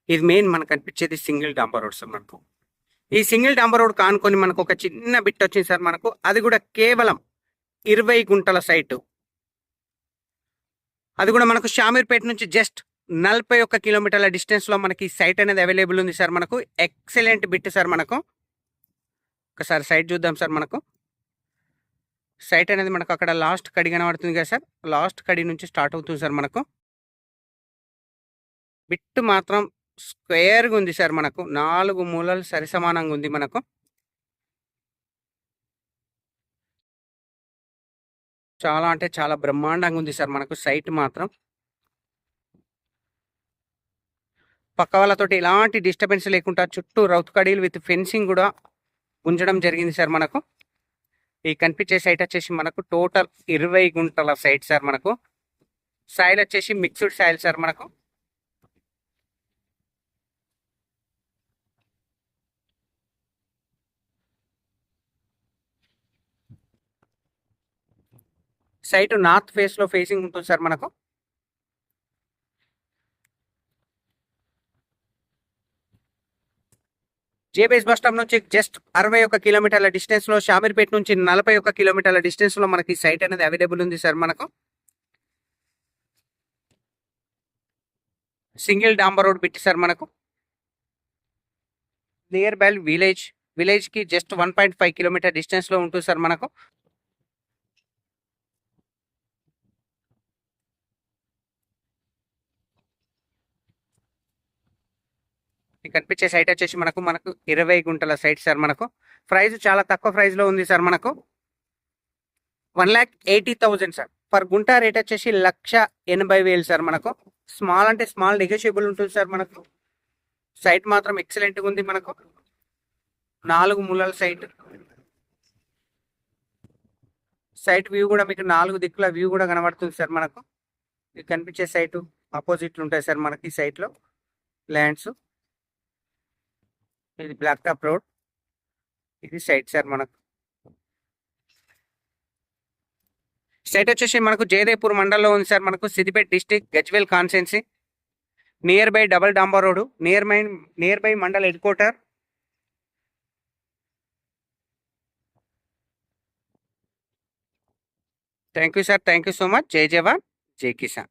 ఇది మెయిన్ మనకు కనిపించేది సింగిల్ డాంబర్ రోడ్ సార్ మనకు. ఈ సింగిల్ డాంబర్ రోడ్ కానుకొని మనకు ఒక చిన్న బిట్ వచ్చింది సార్ మనకు. అది కూడా కేవలం 20 గుంటల సైటు. అది కూడా మనకు షామీర్పేట నుంచి జస్ట్ 41 కిలోమీటర్ల డిస్టెన్స్లో మనకి సైట్ అనేది అవైలబుల్ ఉంది సార్ మనకు. ఎక్సలెంట్ బిట్ సార్ మనకు. ఒకసారి సైట్ చూద్దాం సార్ మనకు. సైట్ అనేది మనకు అక్కడ లాస్ట్ కడి కనబడుతుంది కదా సార్, లాస్ట్ కడి నుంచి స్టార్ట్ అవుతుంది సార్ మనకు. బిట్ మాత్రం స్క్వేర్గా ఉంది సార్ మనకు. 4 మూలలు సరిసమానంగా ఉంది మనకు. చాలా అంటే చాలా బ్రహ్మాండంగా ఉంది సార్ మనకు సైట్ మాత్రం. పక్క వాళ్ళతోటి ఎలాంటి డిస్టర్బెన్స్ లేకుండా చుట్టూ రౌత్ కడీలు విత్ ఫెన్సింగ్ కూడా ఉంచడం జరిగింది సార్ మనకు. ఈ కనిపించే సైట్ వచ్చేసి మనకు టోటల్ 20 గుంటల సైట్ సార్ మనకు. సాయిల్ వచ్చేసి మిక్స్డ్ సాయిల్ సార్ మనకు. సైట్ నార్త్ ఫేస్ లో ఫేసింగ్ ఉంటుంది సార్ మనకు. జేబీఎస్ బస్ స్టాప్ నుంచి జస్ట్ 61 కిలోమీటర్ల డిస్టెన్స్ లో, షామీర్పేట నుంచి 41 కిలోమీటర్ల డిస్టెన్స్ లో మనకి సైట్ అనేది అవైలబుల్ ఉంది సార్ మనకు. సింగిల్ డాంబర్ రోడ్ బిట్ సార్ మనకు. నియర్ బై విలేజ్ కి జస్ట్ 1.5 కిలోమీటర్ డిస్టెన్స్ లో ఉంటుంది సార్ మనకు. కనిపించే సైట్ వచ్చేసి మనకు 20 గుంటల సైట్ సార్ మనకు. ప్రైస్ చాలా తక్కువ ప్రైస్ లో ఉంది సార్ మనకు. 1,80,000 సార్. పర్ గుంట రేట్ వచ్చేసి 1,80,000 సార్ మనకు. స్మాల్ అంటే స్మాల్ నెగోషియబుల్ ఉంటుంది సార్ మనకు. సైట్ మాత్రం ఎక్సలెంట్గా ఉంది మనకు. 4 మూలల సైట్. సైట్ వ్యూ కూడా మీకు 4 దిక్కుల వ్యూ కూడా కనబడుతుంది సార్ మనకు. ఇది కనిపించే సైటు ఆపోజిట్లు ఉంటాయి సార్ మనకి సైట్లో ల్యాండ్స్. ఇది బ్లాక్ టాప్ రోడ్. ఇది సైట్ సార్ మనకు. సైట్ వచ్చేసి మనకు జయదేవ్పూర్ మండలంలో ఉంది సార్ మనకు. Siddipet district, Gajwel constituency. Near by double డాంబర్ road, near by mandal headquarter. Thank you sir, thank you so much. జై జవాన్, జై కిసాన్.